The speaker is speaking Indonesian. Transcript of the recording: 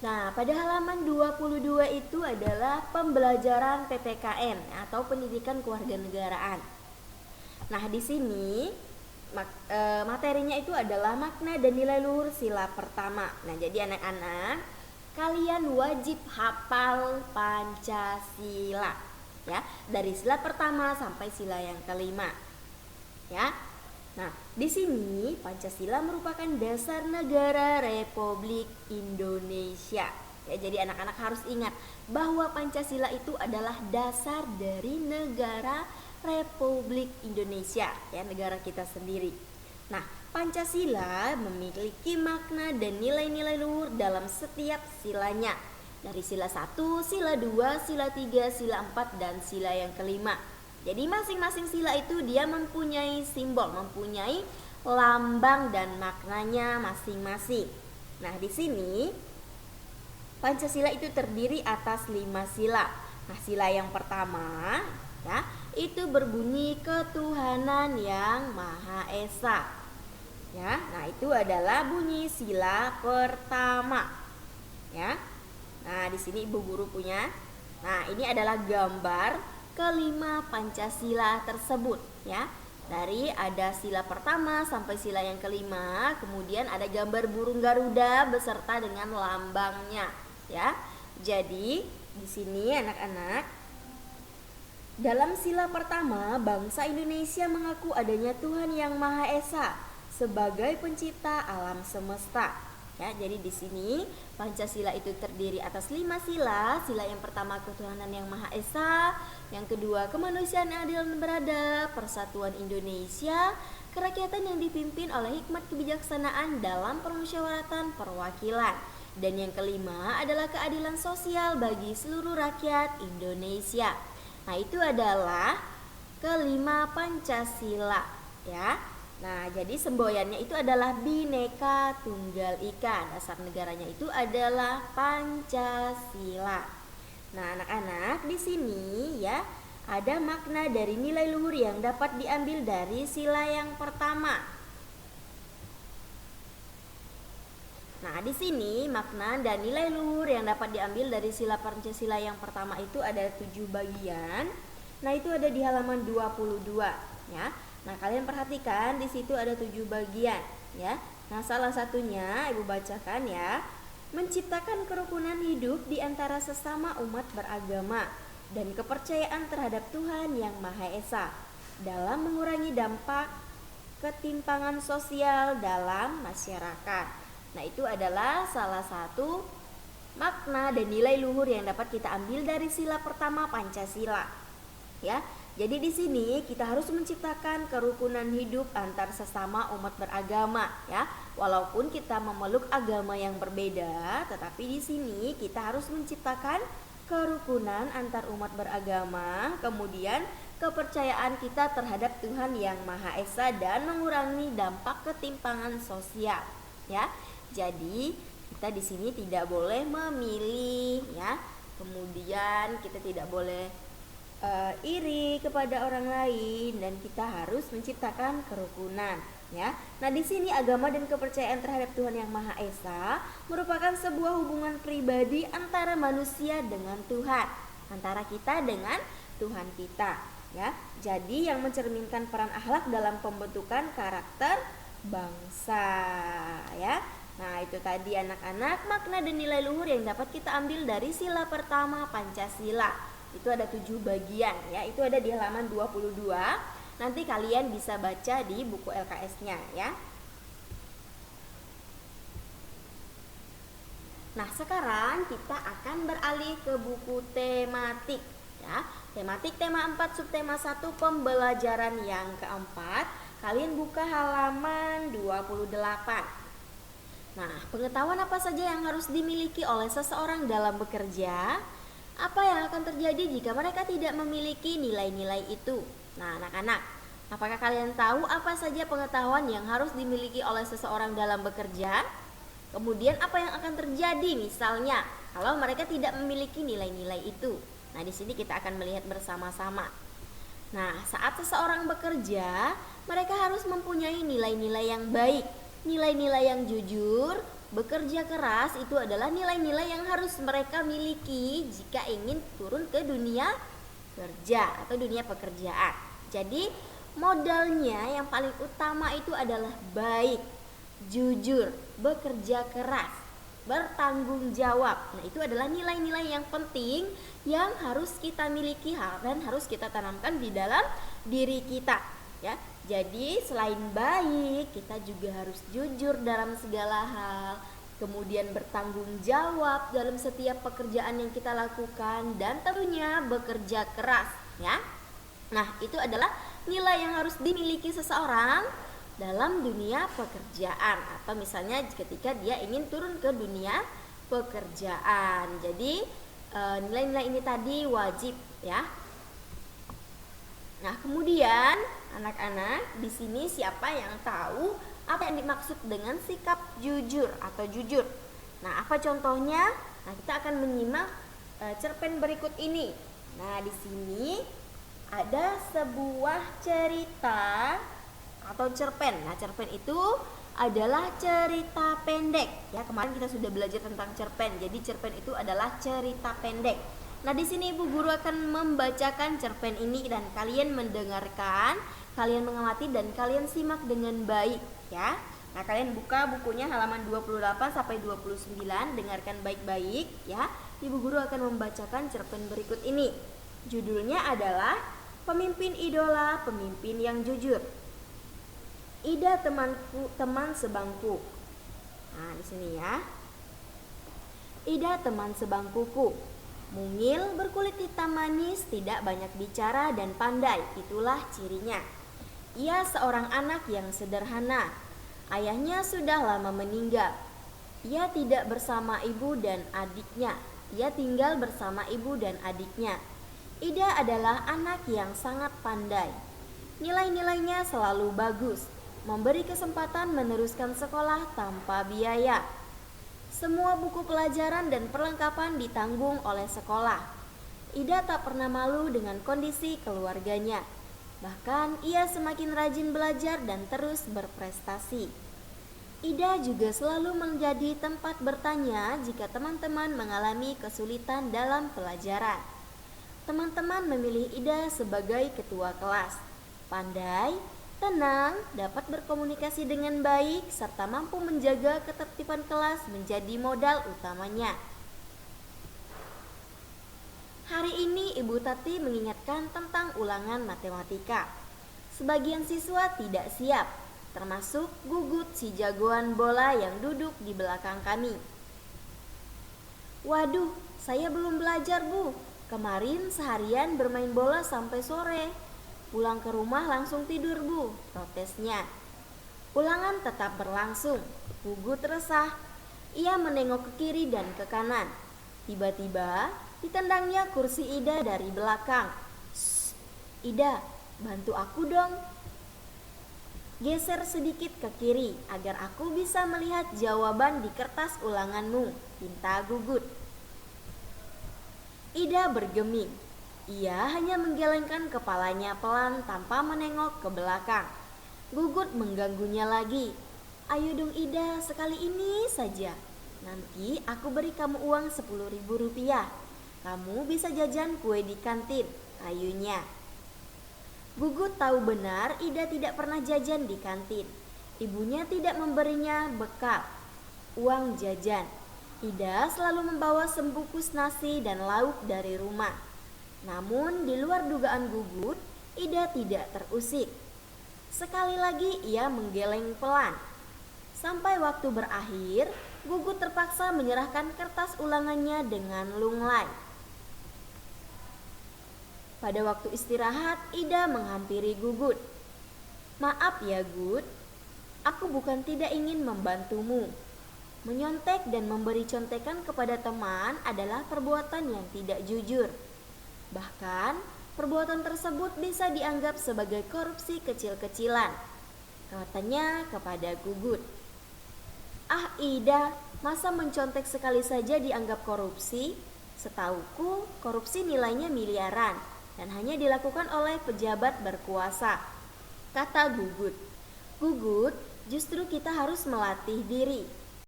Nah, pada halaman 22 itu adalah pembelajaran PPKN atau pendidikan kewarganegaraan. Nah, di sini materinya itu adalah makna dan nilai luhur sila pertama. Nah, jadi anak-anak, kalian wajib hafal Pancasila ya, dari sila pertama sampai sila yang kelima. Ya. Nah, di sini Pancasila merupakan dasar negara Republik Indonesia. Ya, jadi anak-anak harus ingat bahwa Pancasila itu adalah dasar dari negara Republik Indonesia, ya, negara kita sendiri. Nah, Pancasila memiliki makna dan nilai-nilai luhur dalam setiap silanya. Dari sila 1, sila 2, sila 3, sila 4, dan sila yang kelima. Jadi masing-masing sila itu dia mempunyai simbol, mempunyai lambang dan maknanya masing-masing. Nah, di sini Pancasila itu terdiri atas 5 sila. Nah, sila yang pertama ya, itu berbunyi ketuhanan yang Maha Esa. Ya, nah itu adalah bunyi sila pertama. Ya. Nah, di sini Ibu Guru punya. Nah, ini adalah gambar kelima Pancasila tersebut ya. Dari ada sila pertama sampai sila yang kelima, kemudian ada gambar burung Garuda beserta dengan lambangnya ya. Jadi di sini anak-anak, dalam sila pertama, bangsa Indonesia mengaku adanya Tuhan yang Maha Esa sebagai pencipta alam semesta. Ya, jadi di sini Pancasila itu terdiri atas 5 sila. Sila yang pertama ketuhanan yang Maha Esa, yang kedua kemanusiaan yang adil dan beradab, persatuan Indonesia, kerakyatan yang dipimpin oleh hikmat kebijaksanaan dalam permusyawaratan perwakilan, dan yang kelima adalah keadilan sosial bagi seluruh rakyat Indonesia. Nah, itu adalah kelima Pancasila ya. Nah, jadi semboyannya itu adalah Bhinneka Tunggal Ika. Dasar negaranya itu adalah Pancasila. Nah, anak-anak, di sini ya ada makna dari nilai luhur yang dapat diambil dari sila yang pertama. Nah, di sini makna dan nilai luhur yang dapat diambil dari sila Pancasila yang pertama itu ada 7 bagian. Nah, itu ada di halaman 22 ya. Nah, kalian perhatikan di situ ada 7 bagian ya. Nah, salah satunya Ibu bacakan ya. Menciptakan kerukunan hidup di antara sesama umat beragama dan kepercayaan terhadap Tuhan yang Maha Esa dalam mengurangi dampak ketimpangan sosial dalam masyarakat. Nah, itu adalah salah satu makna dan nilai luhur yang dapat kita ambil dari sila pertama Pancasila. Ya. Jadi di sini kita harus menciptakan kerukunan hidup antar sesama umat beragama ya. Walaupun kita memeluk agama yang berbeda, tetapi di sini kita harus menciptakan kerukunan antar umat beragama, kemudian kepercayaan kita terhadap Tuhan yang Maha Esa dan mengurangi dampak ketimpangan sosial ya. Jadi kita di sini tidak boleh memilih ya. Kemudian kita tidak boleh iri kepada orang lain, dan kita harus menciptakan kerukunan ya. Nah, di sini agama dan kepercayaan terhadap Tuhan yang Maha Esa merupakan sebuah hubungan pribadi antara manusia dengan Tuhan, antara kita dengan Tuhan kita ya. Jadi yang mencerminkan peran akhlak dalam pembentukan karakter bangsa ya. Nah, itu tadi anak-anak makna dan nilai luhur yang dapat kita ambil dari sila pertama Pancasila. Itu ada 7 bagian ya. Itu ada di halaman 22. Nanti kalian bisa baca di buku LKS-nya ya. Nah, sekarang kita akan beralih ke buku tematik ya. Tematik tema 4 subtema 1 pembelajaran yang keempat. Kalian buka halaman 28. Nah, pengetahuan apa saja yang harus dimiliki oleh seseorang dalam bekerja? Apa yang akan terjadi jika mereka tidak memiliki nilai-nilai itu? Nah, anak-anak, apakah kalian tahu apa saja pengetahuan yang harus dimiliki oleh seseorang dalam bekerja? Kemudian apa yang akan terjadi misalnya kalau mereka tidak memiliki nilai-nilai itu? Nah, di sini kita akan melihat bersama-sama. Nah, saat seseorang bekerja, mereka harus mempunyai nilai-nilai yang baik, nilai-nilai yang jujur, bekerja keras itu adalah nilai-nilai yang harus mereka miliki jika ingin turun ke dunia kerja atau dunia pekerjaan. Jadi modalnya yang paling utama itu adalah baik, jujur, bekerja keras, bertanggung jawab. Nah, itu adalah nilai-nilai yang penting yang harus kita miliki dan harus kita tanamkan di dalam diri kita, ya. Jadi selain baik, kita juga harus jujur dalam segala hal, kemudian bertanggung jawab dalam setiap pekerjaan yang kita lakukan, dan tentunya bekerja keras, ya. Nah, itu adalah nilai yang harus dimiliki seseorang dalam dunia pekerjaan, atau misalnya ketika dia ingin turun ke dunia pekerjaan. Jadi nilai-nilai ini tadi wajib, ya. Nah, kemudian anak-anak, di sini siapa yang tahu apa yang dimaksud dengan sikap jujur atau jujur? Nah, apa contohnya? Nah, kita akan menyimak cerpen berikut ini. Nah, di sini ada sebuah cerita atau cerpen. Nah, cerpen itu adalah cerita pendek. Ya, kemarin kita sudah belajar tentang cerpen. Jadi cerpen itu adalah cerita pendek. Nah, di sini Ibu Guru akan membacakan cerpen ini dan kalian mendengarkan, kalian mengamati dan kalian simak dengan baik, ya. Nah, kalian buka bukunya halaman 28 sampai 29, dengarkan baik-baik, ya. Ibu Guru akan membacakan cerpen berikut ini. Judulnya adalah Pemimpin Idola, Pemimpin yang Jujur. Ida temanku, teman sebangku. Nah, di sini ya. Ida teman sebangkuku. Mungil, berkulit hitam manis, tidak banyak bicara dan pandai, itulah cirinya. Ia seorang anak yang sederhana. Ayahnya sudah lama meninggal. Ia tidak bersama ibu dan adiknya. Ia tinggal bersama ibu dan adiknya. Ida adalah anak yang sangat pandai. Nilai-nilainya selalu bagus, memberi kesempatan meneruskan sekolah tanpa biaya. Semua buku pelajaran dan perlengkapan ditanggung oleh sekolah. Ida tak pernah malu dengan kondisi keluarganya. Bahkan ia semakin rajin belajar dan terus berprestasi. Ida juga selalu menjadi tempat bertanya jika teman-teman mengalami kesulitan dalam pelajaran. Teman-teman memilih Ida sebagai ketua kelas. Pandai, tenang, dapat berkomunikasi dengan baik, serta mampu menjaga ketertiban kelas menjadi modal utamanya. Hari ini Ibu Tati mengingatkan tentang ulangan matematika. Sebagian siswa tidak siap, termasuk Gugut si jagoan bola yang duduk di belakang kami. Waduh, saya belum belajar, Bu. Kemarin seharian bermain bola sampai sore. Pulang ke rumah langsung tidur, Bu, protesnya. Ulangan tetap berlangsung. Gugut resah. Ia menengok ke kiri dan ke kanan. Tiba-tiba ditendangnya kursi Ida dari belakang. "Shh, Ida, bantu aku dong. Geser sedikit ke kiri agar aku bisa melihat jawaban di kertas ulanganmu," pinta Gugut. Ida bergeming. Ia hanya menggelengkan kepalanya pelan tanpa menengok ke belakang. Gugut mengganggunya lagi. "Ayo dong Ida, sekali ini saja. Nanti aku beri kamu uang 10.000 rupiah. Kamu bisa jajan kue di kantin," ayunya. Gugut tahu benar Ida tidak pernah jajan di kantin. Ibunya tidak memberinya bekal, uang jajan. Ida selalu membawa sebungkus nasi dan lauk dari rumah. Namun di luar dugaan Gugut, Ida tidak terusik. Sekali lagi ia menggeleng pelan. Sampai waktu berakhir, Gugut terpaksa menyerahkan kertas ulangannya dengan lunglai. Pada waktu istirahat, Ida menghampiri Gugut. "Maaf ya Gut, aku bukan tidak ingin membantumu. Menyontek dan memberi contekan kepada teman adalah perbuatan yang tidak jujur. Bahkan, perbuatan tersebut bisa dianggap sebagai korupsi kecil-kecilan," katanya kepada Gugut. "Ah Ida, masa mencontek sekali saja dianggap korupsi? Setauku, korupsi nilainya miliaran dan hanya dilakukan oleh pejabat berkuasa," kata Gugut. "Gugut, justru kita harus melatih diri.